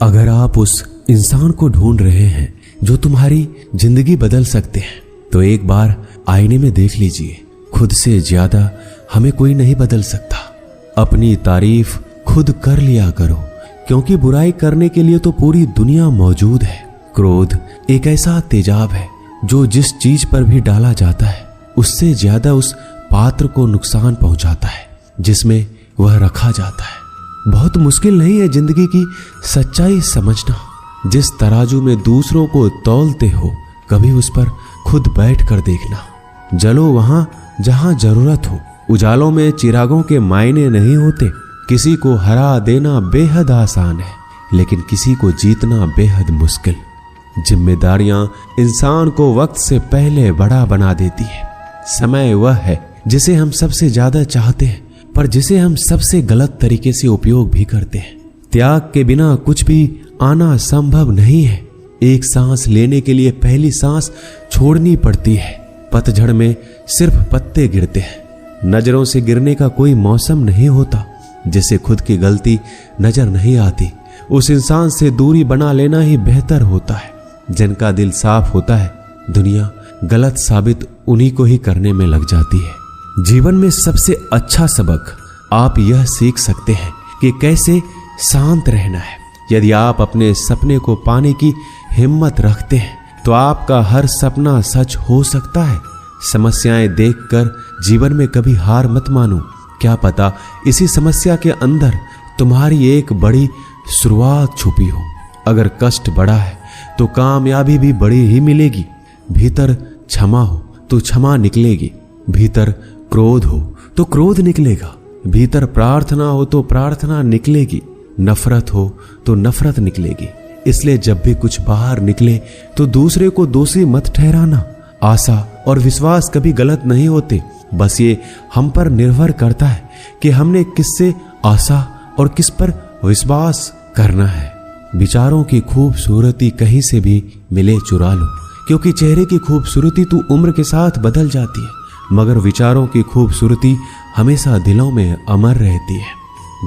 अगर आप उस इंसान को ढूंढ रहे हैं जो तुम्हारी जिंदगी बदल सकते हैं, तो एक बार आईने में देख लीजिए। खुद से ज्यादा हमें कोई नहीं बदल सकता। अपनी तारीफ खुद कर लिया करो, क्योंकि बुराई करने के लिए तो पूरी दुनिया मौजूद है। क्रोध एक ऐसा तेजाब है जो जिस चीज पर भी डाला जाता है उससे ज्यादा उस पात्र को नुकसान पहुंचाता है जिसमें वह रखा जाता है। बहुत मुश्किल नहीं है जिंदगी की सच्चाई समझना। जिस तराजू में दूसरों को तौलते हो, कभी उस पर खुद बैठ कर देखना। जलो वहां जहां जरूरत हो। उजालों में चिरागों के मायने नहीं होते। किसी को हरा देना बेहद आसान है, लेकिन किसी को जीतना बेहद मुश्किल। जिम्मेदारियां इंसान को वक्त से पहले बड़ा बना देती है। समय वह है जिसे हम सबसे ज्यादा चाहते हैं, पर जिसे हम सबसे गलत तरीके से उपयोग भी करते हैं। त्याग के बिना कुछ भी आना संभव नहीं है। एक सांस लेने के लिए पहली सांस छोड़नी पड़ती है। पतझड़ में सिर्फ पत्ते गिरते हैं। नजरों से गिरने का कोई मौसम नहीं होता। जिसे खुद की गलती नजर नहीं आती, उस इंसान से दूरी बना लेना ही बेहतर होता है। जिनका दिल साफ होता है, दुनिया गलत साबित उन्हीं को ही करने में लग जाती है। जीवन में सबसे अच्छा सबक आप यह सीख सकते हैं कि कैसे शांत रहना है। यदि आप अपने सपने को पाने की हिम्मत रखते हैं, तो आपका हर सपना सच हो सकता है। समस्याएं देखकर जीवन में कभी हार मत मानो। क्या पता इसी समस्या के अंदर तुम्हारी एक बड़ी शुरुआत छुपी हो। अगर कष्ट बड़ा है तो कामयाबी भी बड़ी ही मिलेगी। भीतर क्षमा हो तो क्षमा निकलेगी। भीतर क्रोध हो तो क्रोध निकलेगा। भीतर प्रार्थना हो तो प्रार्थना निकलेगी। नफरत हो तो नफरत निकलेगी। इसलिए जब भी कुछ बाहर निकले तो दूसरे को दोषी मत ठहराना। आशा और विश्वास कभी गलत नहीं होते। बस ये हम पर निर्भर करता है कि हमने किससे आशा और किस पर विश्वास करना है। विचारों की खूबसूरती कहीं से भी मिले चुरा लो, क्योंकि चेहरे की खूबसूरती तो उम्र के साथ बदल जाती है, मगर विचारों की खूबसूरती हमेशा दिलों में अमर रहती है।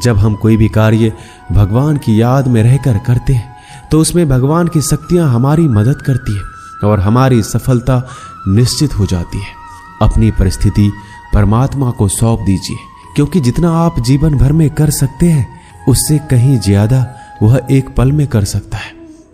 जब हम कोई भी कार्य भगवान की याद में रहकर करते हैं, तो उसमें भगवान की शक्तियां हमारी मदद करती है और हमारी सफलता निश्चित हो जाती है। अपनी परिस्थिति परमात्मा को सौंप दीजिए, क्योंकि जितना आप जीवन भर में कर सकते हैं, उससे कहीं ज्यादा वह एक पल में कर सकता है।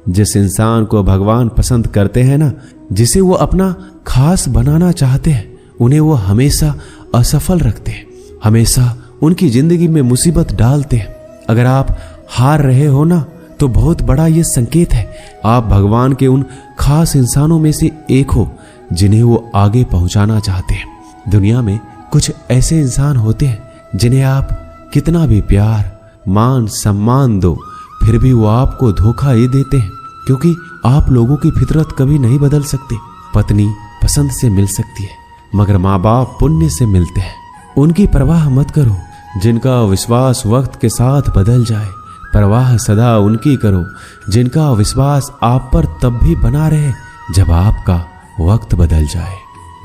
जिस इंसान को भगवान पसंद करते हैं ना, जिसे वो अपना खास बनाना चाहते हैं, उन्हें वो हमेशा असफल रखते हैं, हमेशा उनकी जिंदगी में मुसीबत डालते हैं। अगर आप हार रहे हो ना, तो बहुत बड़ा ये संकेत है आप भगवान के उन खास इंसानों में से एक हो जिन्हें वो आगे पहुंचाना चाहते हैं। दुनिया में कुछ ऐसे इंसान होते हैं जिन्हें आप कितना भी प्यार, मान, सम्मान दो, फिर भी वो आपको धोखा ही देते हैं, क्योंकि आप लोगों की फितरत कभी नहीं बदल सकते। पत्नी पसंद से मिल सकती है, मगर माँ बाप पुण्य से मिलते हैं। उनकी परवाह मत करो जिनका विश्वास वक्त के साथ बदल जाए। परवाह सदा उनकी करो जिनका विश्वास आप पर तब भी बना रहे जब आपका वक्त बदल जाए।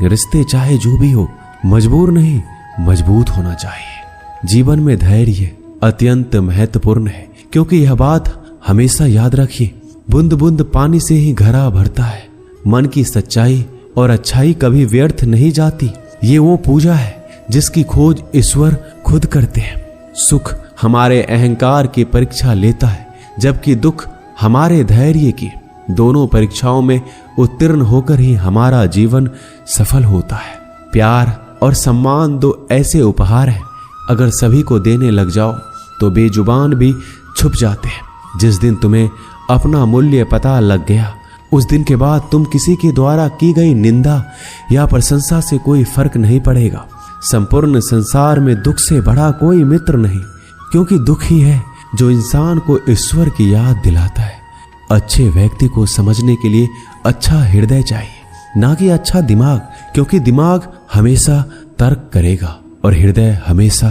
रिश्ते चाहे जो भी हो, मजबूर नहीं मजबूत होना चाहिए। जीवन में धैर्य अत्यंत महत्वपूर्ण है, क्योंकि यह बात हमेशा याद रखिए, बूंद बूंद पानी से ही घड़ा भरता है। मन की सच्चाई और अच्छाई कभी व्यर्थ नहीं जाती। ये वो पूजा है जिसकी खोज ईश्वर खुद करते हैं। सुख हमारे अहंकार की परीक्षा लेता है, जबकि दुख हमारे धैर्य की। दोनों परीक्षाओं में उत्तीर्ण होकर ही हमारा जीवन सफल होता है। प्यार और सम्मान दो ऐसे उपहार हैं, अगर सभी को देने लग जाओ तो बेजुबान भी छुप जाते हैं। जिस दिन तुम्हें अपना मूल्य पता लग गया, उस दिन के बाद तुम किसी के द्वारा की गई निंदा या प्रशंसा से कोई फर्क नहीं पड़ेगा। संपूर्ण संसार में दुख से बड़ा कोई मित्र नहीं, क्योंकि दुख ही है जो इंसान को ईश्वर की याद दिलाता है। अच्छे व्यक्ति को समझने के लिए अच्छा हृदय चाहिए, ना कि अच्छा दिमाग, क्योंकि दिमाग हमेशा तर्क करेगा और हृदय हमेशा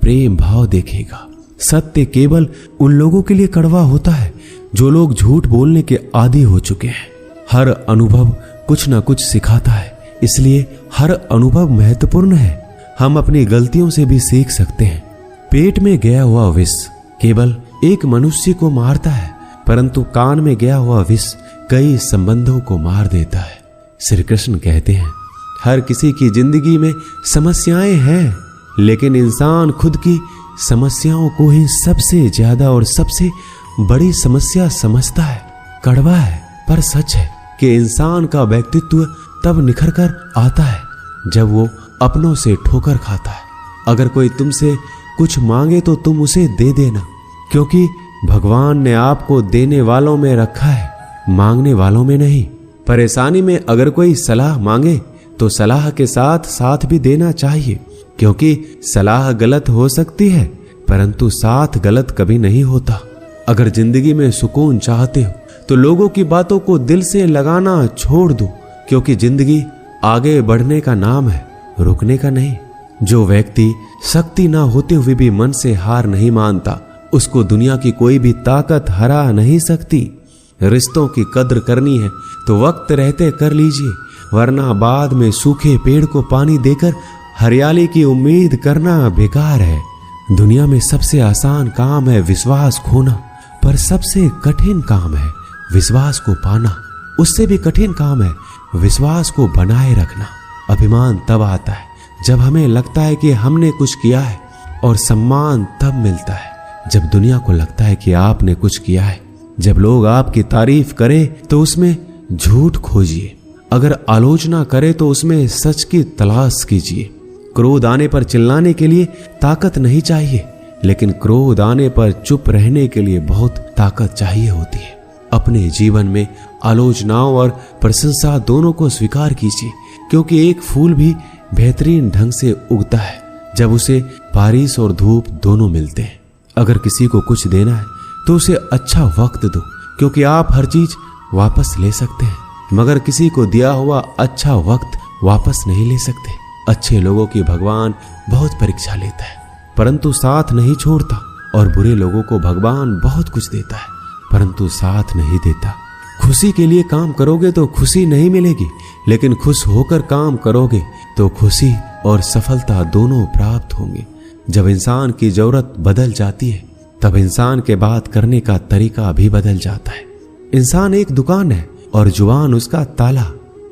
प्रेम भाव देखेगा। सत्य केवल उन लोगों के लिए कड़वा होता है जो लोग झूठ बोलने के आदी हो चुके हैं। हर अनुभव कुछ ना कुछ सिखाता है, इसलिए हर अनुभव महत्वपूर्ण है। हम अपनी गलतियों से भी सीख सकते हैं। पेट में गया हुआ विष केवल एक मनुष्य को मारता है, परंतु कान में गया हुआ विष कई संबंधों को मार देता है। श्री कृष्ण कहते हैं, हर किसी की जिंदगी में समस्याएं हैं, लेकिन इंसान खुद की समस्याओं को ही सबसे ज्यादा और सबसे बड़ी समस्या समझता है। कड़वा है पर सच है कि इंसान का व्यक्तित्व तब निखर कर आता है जब वो अपनों से ठोकर खाता है। अगर कोई तुमसे कुछ मांगे तो तुम उसे दे देना, क्योंकि भगवान ने आपको देने वालों में रखा है, मांगने वालों में नहीं। परेशानी में अगर कोई सलाह मांगे तो सलाह के साथ साथ भी देना चाहिए, क्योंकि सलाह गलत हो सकती है परंतु साथ गलत कभी नहीं होता। अगर जिंदगी में सुकून चाहते हो तो लोगों की बातों को दिल से लगाना छोड़ दो, क्योंकि जिंदगी आगे बढ़ने का नाम है, रुकने का नहीं। जो व्यक्ति शक्ति ना होते हुए भी मन से हार नहीं मानता, उसको दुनिया की कोई भी ताकत हरा नहीं सकती। रिश्तों की कद्र करनी है तो वक्त रहते कर लीजिए, वरना बाद में सूखे पेड़ को पानी देकर हरियाली की उम्मीद करना बेकार है। दुनिया में सबसे आसान काम है विश्वास खोना, पर सबसे कठिन काम है विश्वास को पाना। उससे भी कठिन काम है विश्वास को बनाए रखना। अभिमान तब आता है जब हमें लगता है कि हमने कुछ किया है, और सम्मान तब मिलता है जब दुनिया को लगता है कि आपने कुछ किया है। जब लोग आपकी तारीफ करें तो उसमें झूठ खोजिए, अगर आलोचना करे तो उसमें सच की तलाश कीजिए। क्रोध आने पर चिल्लाने के लिए ताकत नहीं चाहिए, लेकिन क्रोध आने पर चुप रहने के लिए बहुत ताकत चाहिए होती है। अपने जीवन में आलोचनाओं और प्रशंसा दोनों को स्वीकार कीजिए, क्योंकि एक फूल भी बेहतरीन ढंग से उगता है जब उसे बारिश और धूप दोनों मिलते हैं। अगर किसी को कुछ देना है तो उसे अच्छा वक्त दो, क्योंकि आप हर चीज वापस ले सकते हैं, मगर किसी को दिया हुआ अच्छा वक्त वापस नहीं ले सकते। अच्छे लोगों की भगवान बहुत परीक्षा लेता है परंतु साथ नहीं छोड़ता, और बुरे लोगों को भगवान बहुत कुछ देता है परंतु साथ नहीं देता। खुशी के लिए काम करोगे तो खुशी नहीं मिलेगी, लेकिन खुश होकर काम करोगे तो खुशी और सफलता दोनों प्राप्त होंगे। जब इंसान की जरूरत बदल जाती है तब इंसान के बात करने का तरीका भी बदल जाता है। इंसान एक दुकान है और जुबान उसका ताला।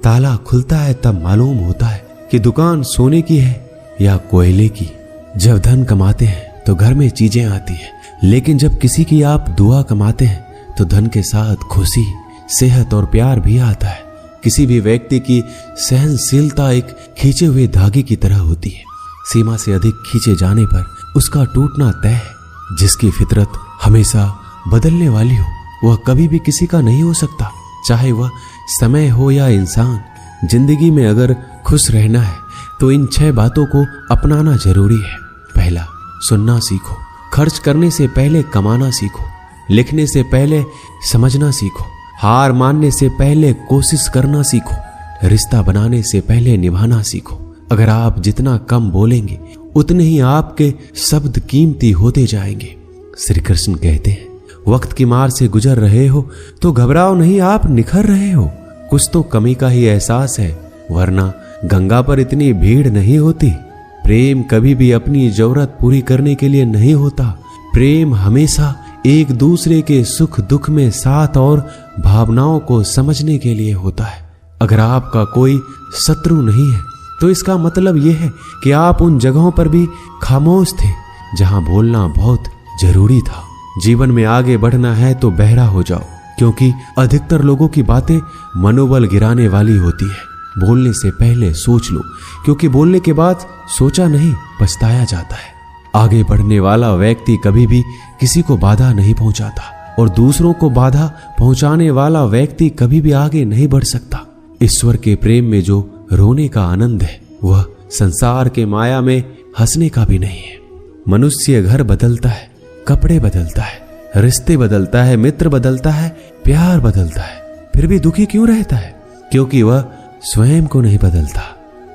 ताला खुलता है तब मालूम होता है कि दुकान सोने की है या कोयले की। जब धन कमाते हैं तो घर में चीजें आती हैं, लेकिन जब किसी की आप दुआ कमाते हैं तो धन के साथ खुशी, सेहत और प्यार भी आता है। किसी भी व्यक्ति की सहनशीलता एक खींचे हुए धागे की तरह होती है। सीमा से अधिक खींचे जाने पर उसका टूटना तय है। जिसकी फितरत हमेशा बदलने वाली हो वह कभी भी किसी का नहीं हो सकता, चाहे वह समय हो या इंसान। जिंदगी में अगर खुश रहना है तो इन 6 बातों को अपनाना जरूरी है। पहला, सुनना सीखो। खर्च करने से पहले कमाना सीखो। लिखने से पहले समझना सीखो। हार मानने से पहले कोशिश करना सीखो। रिश्ता बनाने से पहले निभाना सीखो। अगर आप जितना कम बोलेंगे उतने ही आपके शब्द कीमती होते जाएंगे। श्री कृष्ण कहते हैं, वक्त की मार से गुजर रहे हो तो घबराओ नहीं, आप निखर रहे हो। कुछ तो कमी का ही एहसास है, वरना गंगा पर इतनी भीड़ नहीं होती। प्रेम कभी भी अपनी जरूरत पूरी करने के लिए नहीं होता। प्रेम हमेशा एक दूसरे के सुख दुख में साथ और भावनाओं को समझने के लिए होता है। अगर आपका कोई शत्रु नहीं है तो इसका मतलब यह है कि आप उन जगहों पर भी खामोश थे जहां बोलना बहुत जरूरी था। जीवन में आगे बढ़ना है तो बहरा हो जाओ, क्योंकि अधिकतर लोगों की बातें मनोबल गिराने वाली होती है। बोलने से पहले सोच लो, क्योंकि बोलने के बाद सोचा नहीं पछताया जाता है। आगे बढ़ने वाला व्यक्ति कभी भी किसी को बाधा नहीं पहुंचाता, और दूसरों को बाधा पहुंचाने वाला व्यक्ति कभी भी आगे नहीं बढ़ सकता। ईश्वर के प्रेम में जो रोने का आनंद है वह संसार के माया में हंसने का भी नहीं है। मनुष्य घर बदलता है, कपड़े बदलता है, रिश्ते बदलता है, मित्र बदलता है, प्यार बदलता है, फिर भी दुखी क्यों रहता है? क्योंकि वह स्वयं को नहीं बदलता।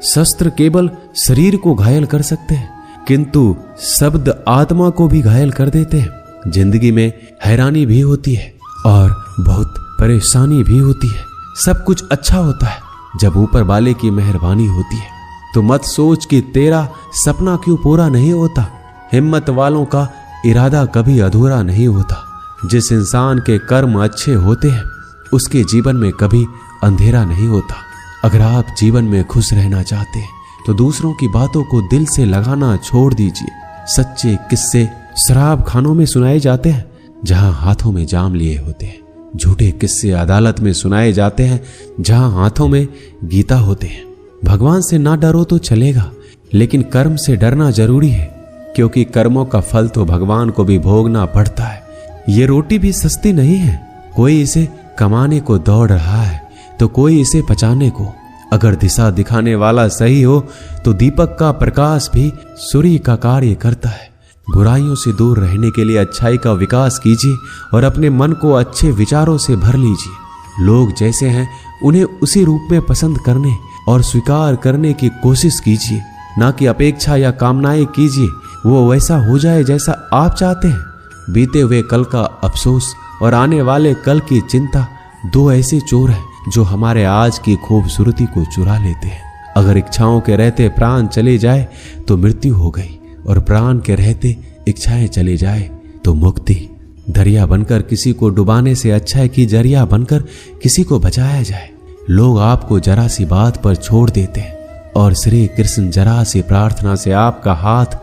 शस्त्र केवल शरीर को घायल कर सकते हैं, किंतु शब्द आत्मा को भी घायल कर देते हैं। जिंदगी में हैरानी भी होती है और बहुत परेशानी भी होती है। सब कुछ अच्छा होता है जब ऊपर वाले की मेहरबानी होती है। तो मत सोच कि तेरा सपना क्यों पूरा नहीं होता। हिम्मत वालों का इरादा कभी अधूरा नहीं होता। जिस इंसान के कर्म अच्छे होते हैं उसके जीवन में कभी अंधेरा नहीं होता। अगर आप जीवन में खुश रहना चाहते हैं तो दूसरों की बातों को दिल से लगाना छोड़ दीजिए। सच्चे किस्से शराब खानों में सुनाए जाते हैं जहां हाथों में जाम लिए होते हैं। झूठे किस्से अदालत में सुनाए जाते हैं जहां हाथों में गीता होते हैं। भगवान से ना डरो तो चलेगा, लेकिन कर्म से डरना जरूरी है, क्योंकि कर्मों का फल तो भगवान को भी भोगना पड़ता है। ये रोटी भी सस्ती नहीं है, कोई इसे कमाने को दौड़ रहा है तो कोई इसे बचाने को। अगर दिशा दिखाने वाला सही हो तो दीपक का प्रकाश भी सूर्य का कार्य करता है। बुराइयों से दूर रहने के लिए अच्छाई का विकास कीजिए और अपने मन को अच्छे विचारों से भर लीजिए। लोग जैसे हैं उन्हें उसी रूप में पसंद करने और स्वीकार करने की कोशिश कीजिए, ना कि अपेक्षा या कामनाएं कीजिए वो वैसा हो जाए जैसा आप चाहते हैं। बीते हुए कल का अफसोस और आने वाले कल की चिंता दो ऐसे चोर हैं जो हमारे आज की खूबसूरती को चुरा लेते हैं। अगर इच्छाओं के रहते प्राण चले जाए तो मृत्यु हो गई, और प्राण के रहते इच्छाएं चले जाए तो मुक्ति। दरिया बनकर किसी को डुबाने से अच्छा है कि जरिया बनकर किसी को बचाया जाए। लोग आपको जरा सी बात पर छोड़ देते हैं और श्री कृष्ण जरा सी प्रार्थना से आपका हाथ